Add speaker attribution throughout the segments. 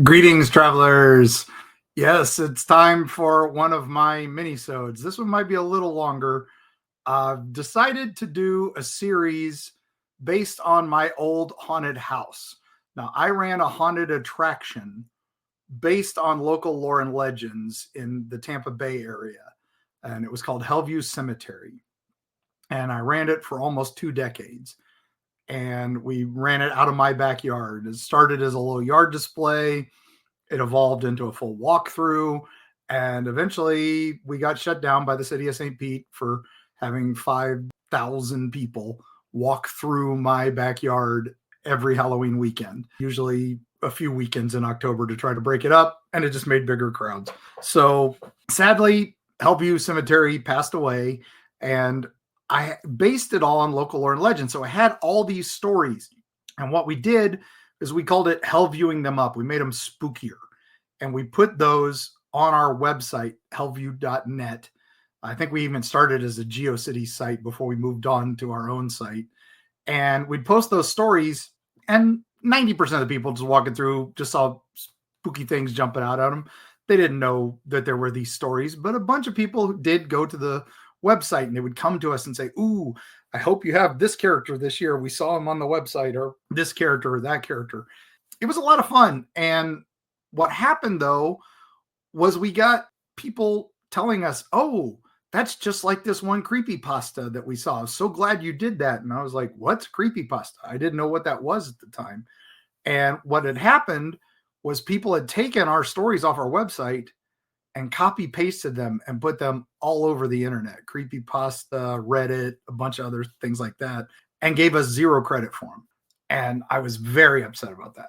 Speaker 1: Greetings, travelers. Yes, it's time for one of my mini-sodes. This one might be a little longer. I've decided to do a series based on my old haunted house. Now, I ran a haunted attraction based on local lore and legends in the Tampa Bay area, and it was called Hellview Cemetery. And I ran it for almost 2 decades. And we ran it out of my backyard. It started as a little yard display. It evolved into a full walkthrough, and eventually we got shut down by the city of St. Pete for having 5,000 people walk through my backyard every Halloween weekend, usually a few weekends in October to try to break it up, and it just made bigger crowds. So sadly, Hellview Cemetery passed away, and I based it all on local lore and legend. So I had all these stories, and what we did is we called it Hellviewing them up. We made them spookier, and we put those on our website, hellview.net. I think we even started as a GeoCities site before we moved on to our own site. And we'd post those stories, and 90% of the people just walking through just saw spooky things jumping out at them. They didn't know that there were these stories, but a bunch of people did go to the website, and they would come to us and say, "Ooh, I hope you have this character this year. We saw him on the website," or this character or that character. It was a lot of fun. And what happened, though, was we got people telling us, "Oh, that's just like this one creepypasta that we saw. I'm so glad you did that." And I was like, "What's creepypasta?" I didn't know what that was at the time. And what had happened was people had taken our stories off our website and copy pasted them and put them all over the internet, creepypasta, Reddit, a bunch of other things like that, and gave us 0 credit for them. And I was very upset about that.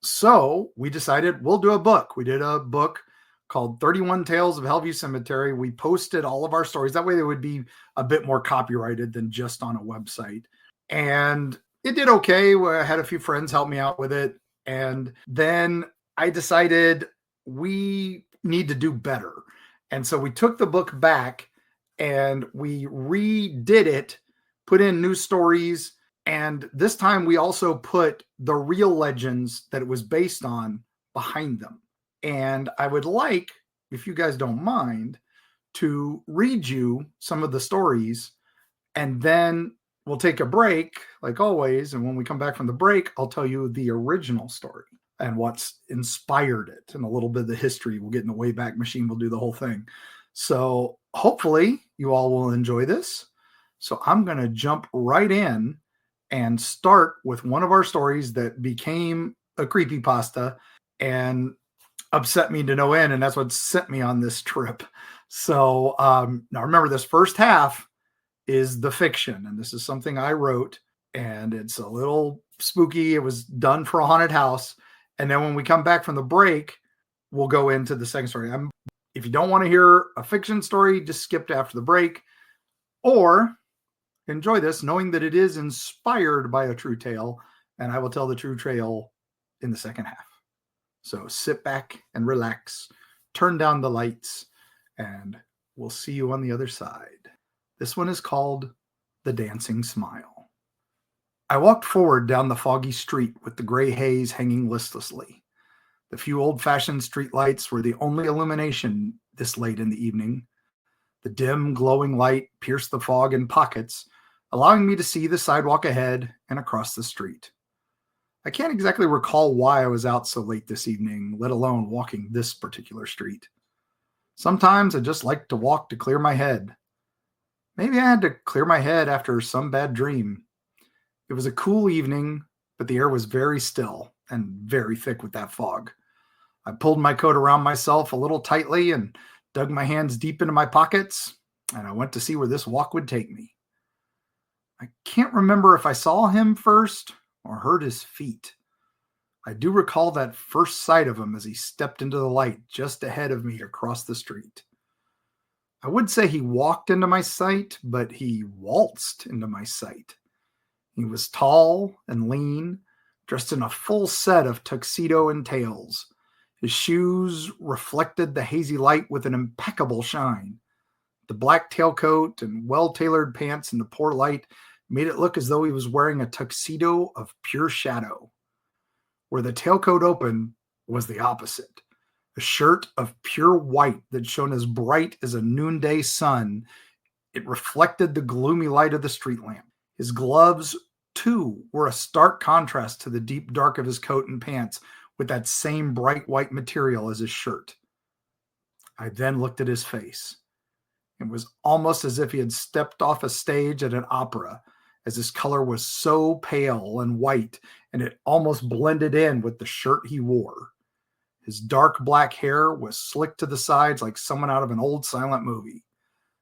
Speaker 1: So we decided we'll do a book. We did a book called 31 Tales of Hellview Cemetery. We posted all of our stories. That way they would be a bit more copyrighted than just on a website. And it did okay. I had a few friends help me out with it. And then I decided we need to do better. And so we took the book back and we redid it, put in new stories. And this time we also put the real legends that it was based on behind them. And I would like, if you guys don't mind, to read you some of the stories, and then we'll take a break like always. And when we come back from the break, I'll tell you the original story and what's inspired it, and a little bit of the history. We'll get in the Wayback Machine. We'll do the whole thing. So hopefully you all will enjoy this. So I'm going to jump right in and start with one of our stories that became a creepypasta and upset me to no end. And that's what sent me on this trip. So now remember, this first half is the fiction, and this is something I wrote, and it's a little spooky. It was done for a haunted house. And then when we come back from the break, we'll go into the second story. If you don't want to hear a fiction story, just skip to after the break, or enjoy this knowing that it is inspired by a true tale, and I will tell the true tale in the second half. So sit back and relax, turn down the lights, and we'll see you on the other side. This one is called The Dancing Smile. I walked forward down the foggy street with the gray haze hanging listlessly. The few old-fashioned streetlights were the only illumination this late in the evening. The dim, glowing light pierced the fog in pockets, allowing me to see the sidewalk ahead and across the street. I can't exactly recall why I was out so late this evening, let alone walking this particular street. Sometimes I just like to walk to clear my head. Maybe I had to clear my head after some bad dream. It was a cool evening, but the air was very still and very thick with that fog. I pulled my coat around myself a little tightly and dug my hands deep into my pockets, and I went to see where this walk would take me. I can't remember if I saw him first or heard his feet. I do recall that first sight of him as he stepped into the light just ahead of me across the street. I would say he walked into my sight, but he waltzed into my sight. He was tall and lean, dressed in a full set of tuxedo and tails. His shoes reflected the hazy light with an impeccable shine. The black tailcoat and well-tailored pants in the poor light made it look as though he was wearing a tuxedo of pure shadow. Where the tailcoat opened was the opposite. A shirt of pure white that shone as bright as a noonday sun. It reflected the gloomy light of the street lamp. His gloves, too, were a stark contrast to the deep dark of his coat and pants with that same bright white material as his shirt. I then looked at his face. It was almost as if he had stepped off a stage at an opera, as his color was so pale and white, and it almost blended in with the shirt he wore. His dark black hair was slicked to the sides like someone out of an old silent movie.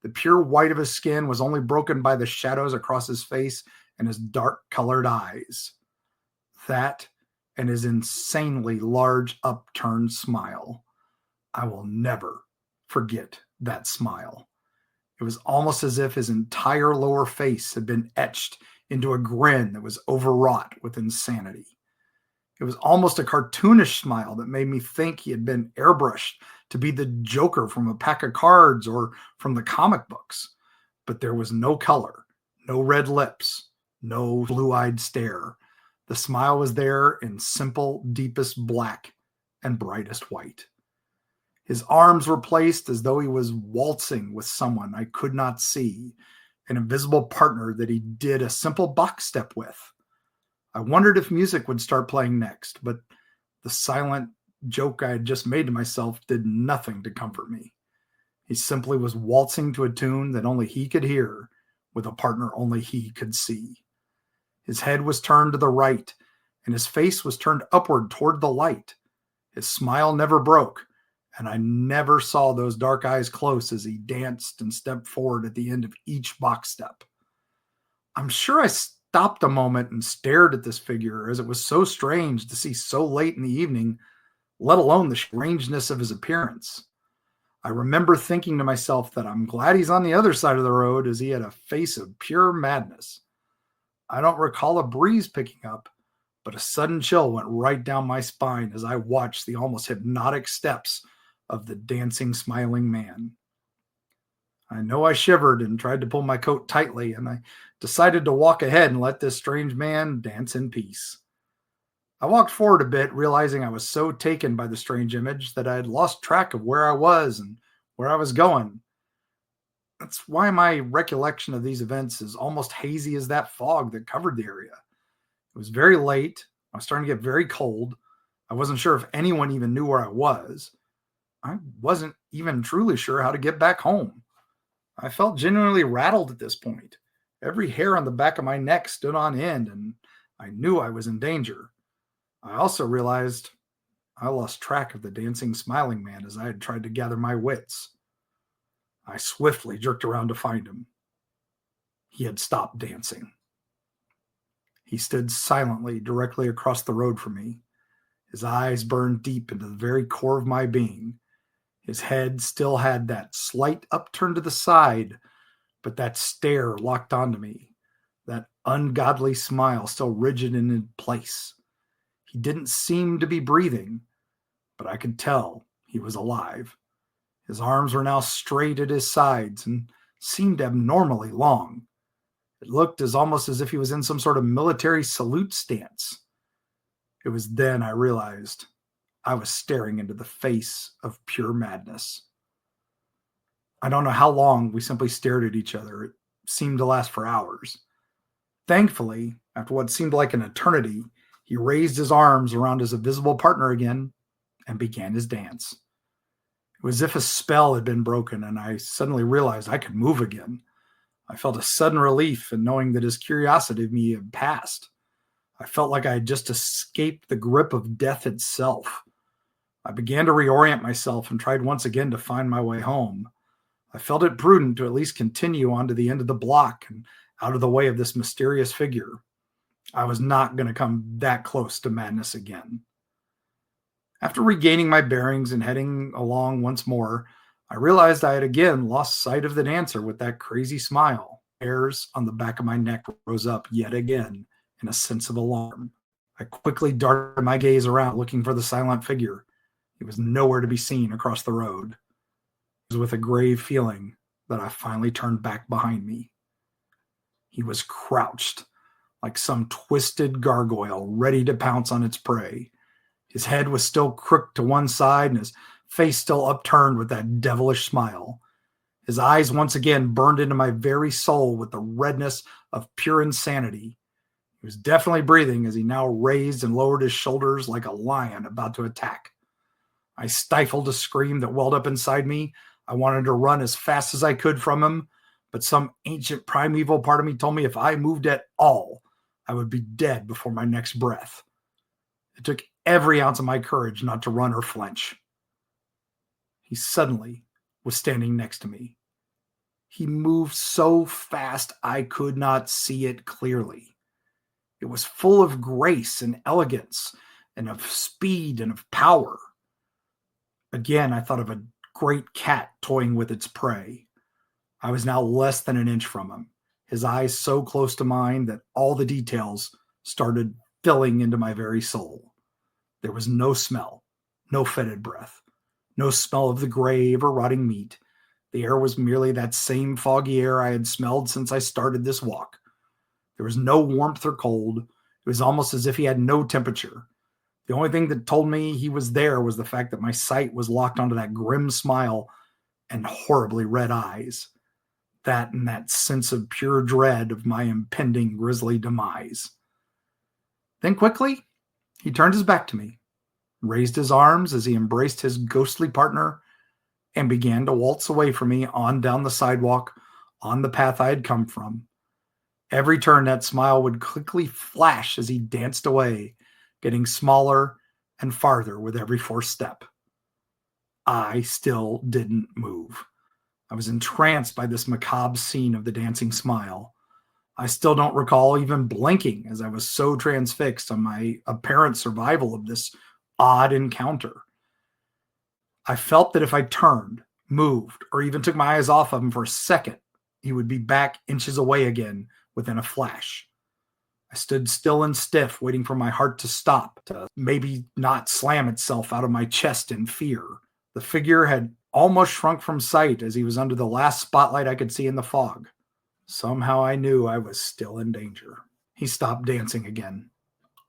Speaker 1: The pure white of his skin was only broken by the shadows across his face and his dark-colored eyes. That and his insanely large upturned smile. I will never forget that smile. It was almost as if his entire lower face had been etched into a grin that was overwrought with insanity. It was almost a cartoonish smile that made me think he had been airbrushed to be the Joker from a pack of cards or from the comic books. But there was no color, no red lips, no blue-eyed stare. The smile was there in simple, deepest black and brightest white. His arms were placed as though he was waltzing with someone I could not see, an invisible partner that he did a simple box step with. I wondered if music would start playing next, but the silent joke I had just made to myself did nothing to comfort me. He simply was waltzing to a tune that only he could hear, with a partner only he could see. His head was turned to the right, and his face was turned upward toward the light. His smile never broke, and I never saw those dark eyes close as he danced and stepped forward at the end of each box step. I'm sure I stopped a moment and stared at this figure, as it was so strange to see so late in the evening, let alone the strangeness of his appearance. I remember thinking to myself that I'm glad he's on the other side of the road, as he had a face of pure madness. I don't recall a breeze picking up, but a sudden chill went right down my spine as I watched the almost hypnotic steps of the dancing, smiling man. I know I shivered and tried to pull my coat tightly, and I decided to walk ahead and let this strange man dance in peace. I walked forward a bit, realizing I was so taken by the strange image that I had lost track of where I was and where I was going. That's why my recollection of these events is almost hazy as that fog that covered the area. It was very late. I was starting to get very cold. I wasn't sure if anyone even knew where I was. I wasn't even truly sure how to get back home. I felt genuinely rattled at this point. Every hair on the back of my neck stood on end, and I knew I was in danger. I also realized I lost track of the dancing, smiling man as I had tried to gather my wits. I swiftly jerked around to find him. He had stopped dancing. He stood silently directly across the road from me. His eyes burned deep into the very core of my being. His head still had that slight upturn to the side, but that stare locked onto me, that ungodly smile still rigid and in place. He didn't seem to be breathing, but I could tell he was alive. His arms were now straight at his sides and seemed abnormally long. It looked almost as if he was in some sort of military salute stance. It was then I realized I was staring into the face of pure madness. I don't know how long we simply stared at each other. It seemed to last for hours. Thankfully, after what seemed like an eternity, he raised his arms around his invisible partner again and began his dance. It was as if a spell had been broken, and I suddenly realized I could move again. I felt a sudden relief in knowing that his curiosity of me had passed. I felt like I had just escaped the grip of death itself. I began to reorient myself and tried once again to find my way home. I felt it prudent to at least continue on to the end of the block and out of the way of this mysterious figure. I was not going to come that close to madness again. After regaining my bearings and heading along once more, I realized I had again lost sight of the dancer with that crazy smile. Hairs on the back of my neck rose up yet again in a sense of alarm. I quickly darted my gaze around looking for the silent figure. It was nowhere to be seen across the road. It was with a grave feeling that I finally turned back behind me. He was crouched like some twisted gargoyle ready to pounce on its prey. His head was still crooked to one side and his face still upturned with that devilish smile. His eyes once again burned into my very soul with the redness of pure insanity. He was definitely breathing as he now raised and lowered his shoulders like a lion about to attack. I stifled a scream that welled up inside me. I wanted to run as fast as I could from him, but some ancient primeval part of me told me if I moved at all, I would be dead before my next breath. It took every ounce of my courage not to run or flinch. He suddenly was standing next to me. He moved so fast I could not see it clearly. It was full of grace and elegance and of speed and of power. Again, I thought of a great cat toying with its prey. I was now less than an inch from him, his eyes so close to mine that all the details started filling into my very soul. There was no smell, no fetid breath, no smell of the grave or rotting meat. The air was merely that same foggy air I had smelled since I started this walk. There was no warmth or cold. It was almost as if he had no temperature. The only thing that told me he was there was the fact that my sight was locked onto that grim smile and horribly red eyes. That and that sense of pure dread of my impending grisly demise. Then quickly, he turned his back to me, raised his arms as he embraced his ghostly partner, and began to waltz away from me on down the sidewalk on the path I had come from. Every turn, that smile would quickly flash as he danced away, getting smaller and farther with every fourth step. I still didn't move. I was entranced by this macabre scene of the dancing smile. I still don't recall even blinking as I was so transfixed on my apparent survival of this odd encounter. I felt that if I turned, moved, or even took my eyes off of him for a second, he would be back inches away again within a flash. I stood still and stiff, waiting for my heart to stop, to maybe not slam itself out of my chest in fear. The figure had almost shrunk from sight as he was under the last spotlight I could see in the fog. Somehow I knew I was still in danger. He stopped dancing again.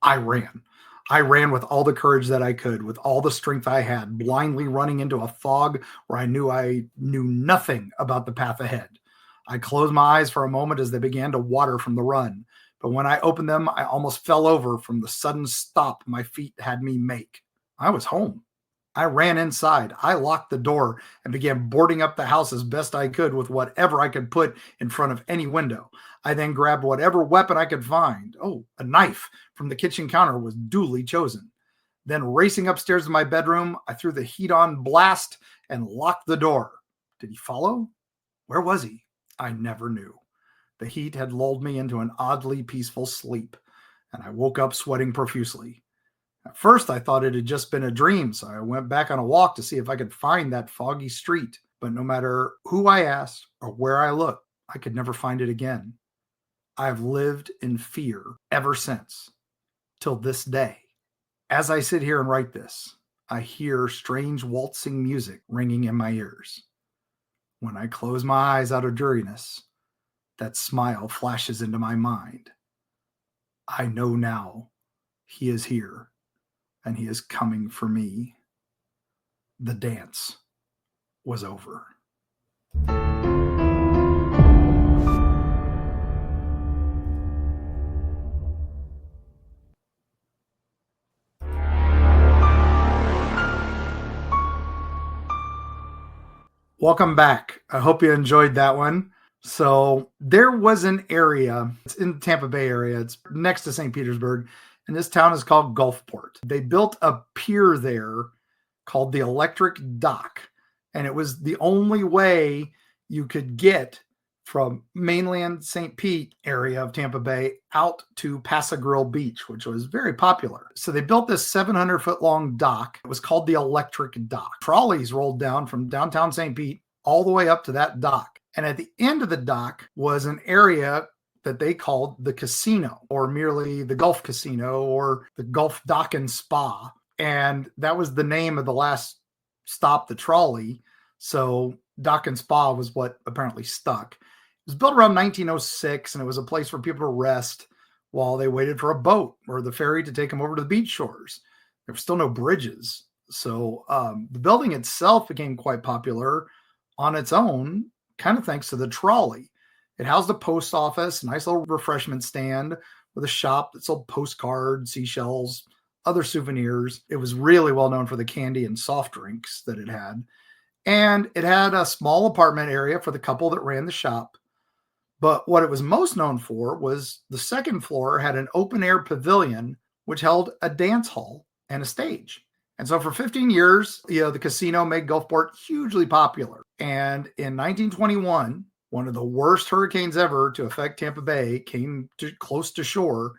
Speaker 1: I ran. I ran with all the courage that I could, with all the strength I had, blindly running into a fog where I knew nothing about the path ahead. I closed my eyes for a moment as they began to water from the run, but when I opened them, I almost fell over from the sudden stop my feet had me make. I was home. I ran inside. I locked the door and began boarding up the house as best I could with whatever I could put in front of any window. I then grabbed whatever weapon I could find. Oh, a knife from the kitchen counter was duly chosen. Then racing upstairs to my bedroom, I threw the heat on blast and locked the door. Did he follow? Where was he? I never knew. The heat had lulled me into an oddly peaceful sleep, and I woke up sweating profusely. At first, I thought it had just been a dream, so I went back on a walk to see if I could find that foggy street. But no matter who I asked or where I looked, I could never find it again. I have lived in fear ever since, till this day. As I sit here and write this, I hear strange waltzing music ringing in my ears. When I close my eyes out of dreariness, that smile flashes into my mind. I know now he is here, and he is coming for me. The dance was over. Welcome back. I hope you enjoyed that one. So there was an area, it's in the Tampa Bay area. It's next to St. Petersburg, and this town is called Gulfport. They built a pier there called the Electric Dock, and it was the only way you could get from mainland St. Pete area of Tampa Bay out to Paso Grill Beach, which was very popular. So they built this 700-foot long dock. It was called the Electric Dock. Trolleys rolled down from downtown St. Pete all the way up to that dock. And at the end of the dock was an area that they called the casino, or merely the Gulf Casino, or the Gulf Dock and Spa. And that was the name of the last stop, the trolley. So Dock and Spa was what apparently stuck. It was built around 1906, and it was a place for people to rest while they waited for a boat or the ferry to take them over to the beach shores. There were still no bridges. So the building itself became quite popular on its own, kind of thanks to the trolley. It housed a post office, a nice little refreshment stand with a shop that sold postcards, seashells, other souvenirs. It was really well known for the candy and soft drinks that it had. And it had a small apartment area for the couple that ran the shop. But what it was most known for was the second floor had an open air pavilion, which held a dance hall and a stage. And so for 15 years, the casino made Gulfport hugely popular. And in 1921, one of the worst hurricanes ever to affect Tampa Bay came close to shore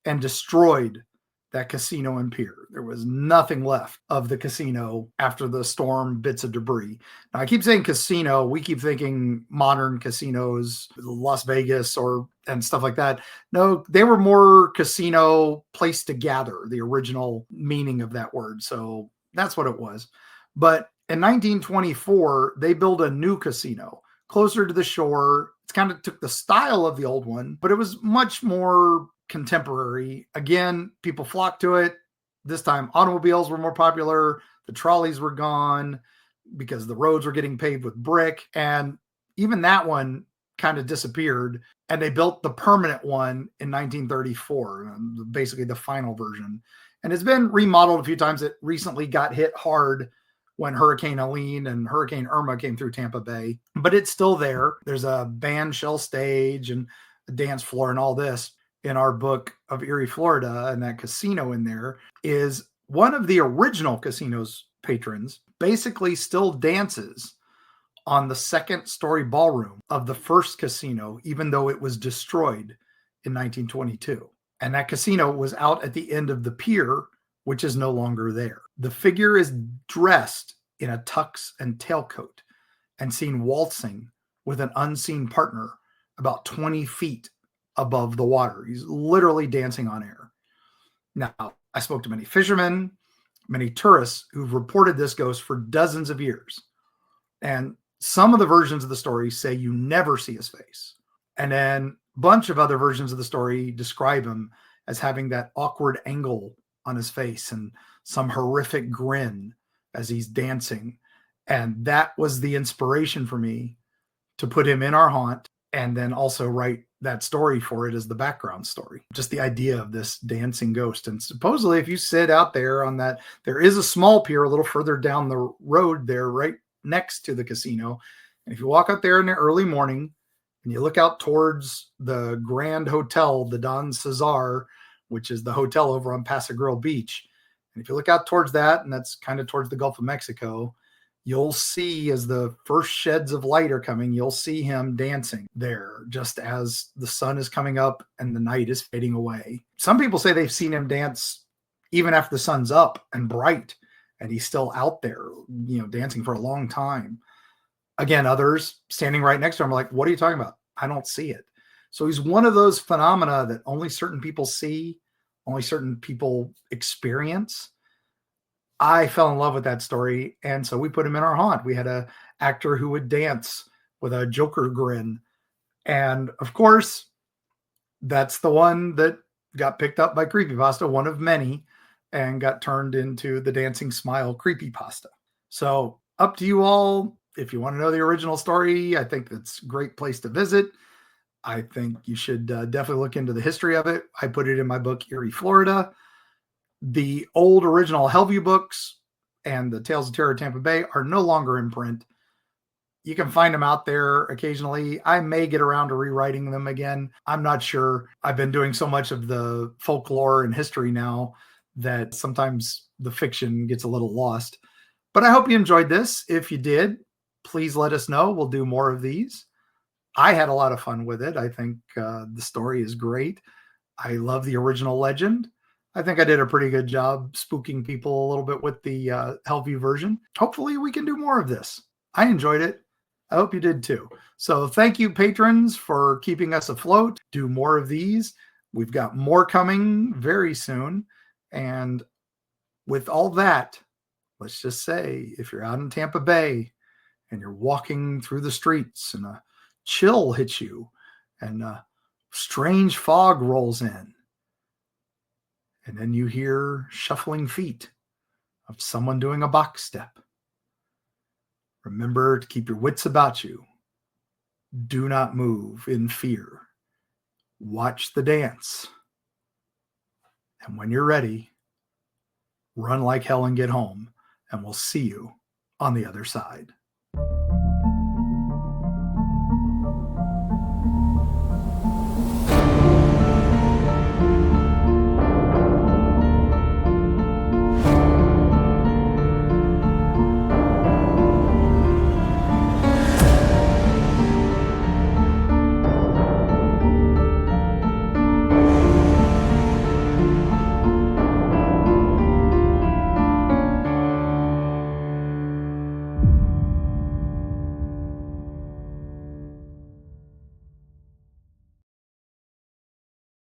Speaker 1: and destroyed that casino and pier. There was nothing left of the casino after the storm, bits of debris. Now, I keep saying casino. We keep thinking modern casinos, Las Vegas and stuff like that. No, they were more casino, place to gather, the original meaning of that word. So that's what it was. But in 1924, they built a new casino closer to the shore. It kind of took the style of the old one, but it was much more contemporary. Again, people flocked to it. This time, automobiles were more popular. The trolleys were gone because the roads were getting paved with brick. And even that one kind of disappeared. And they built the permanent one in 1934, basically the final version. And it's been remodeled a few times. It recently got hit hard when Hurricane Helene and Hurricane Irma came through Tampa Bay. But it's still there. There's a band shell stage and a dance floor and all this. In our book of Eerie, Florida, and that casino in there is one of the original casino's patrons basically still dances on the second story ballroom of the first casino, even though it was destroyed in 1922. And that casino was out at the end of the pier, which is no longer there. The figure is dressed in a tux and tailcoat and seen waltzing with an unseen partner about 20 feet above the water. He's literally dancing on air. Now, I spoke to many fishermen, many tourists who've reported this ghost for dozens of years. And some of the versions of the story say you never see his face. And then a bunch of other versions of the story describe him as having that awkward angle on his face and some horrific grin as he's dancing. And that was the inspiration for me to put him in our haunt and then also write that story for it as the background story. Just the idea of this dancing ghost. And supposedly if you sit out there on that, there is a small pier a little further down the road there, right next to the casino. And if you walk out there in the early morning and you look out towards the Grand Hotel, the Don Cesar, which is the hotel over on Pasagrille Beach. And if you look out towards that, and that's kind of towards the Gulf of Mexico, you'll see as the first sheds of light are coming, you'll see him dancing there just as the sun is coming up and the night is fading away. Some people say they've seen him dance even after the sun's up and bright, and he's still out there, dancing for a long time. Again, others standing right next to him are like, what are you talking about? I don't see it. So he's one of those phenomena that only certain people see, only certain people experience. I fell in love with that story, and so we put him in our haunt. We had an actor who would dance with a Joker grin. And, of course, that's the one that got picked up by Creepypasta, one of many, and got turned into the Dancing Smile Creepypasta. So up to you all. If you want to know the original story, I think that's a great place to visit. I think you should definitely look into the history of it. I put it in my book, Eerie, Florida. The old original Hellview books and the Tales of Terror Tampa Bay are no longer in print. You can find them out there occasionally. I may get around to rewriting them again. I'm not sure. I've been doing so much of the folklore and history now that sometimes the fiction gets a little lost. But I hope you enjoyed this. If you did, please let us know. We'll do more of these. I had a lot of fun with it. I think the story is great. I love the original legend. I think I did a pretty good job spooking people a little bit with the Hellview version. Hopefully we can do more of this. I enjoyed it. I hope you did too. So thank you, patrons, for keeping us afloat. Do more of these. We've got more coming very soon. And with all that, let's just say if you're out in Tampa Bay and you're walking through the streets and a chill hits you and a strange fog rolls in, And then you hear shuffling feet of someone doing a box step. Remember to keep your wits about you. Do not move in fear. Watch the dance. And when you're ready, run like hell and get home. And we'll see you on the other side.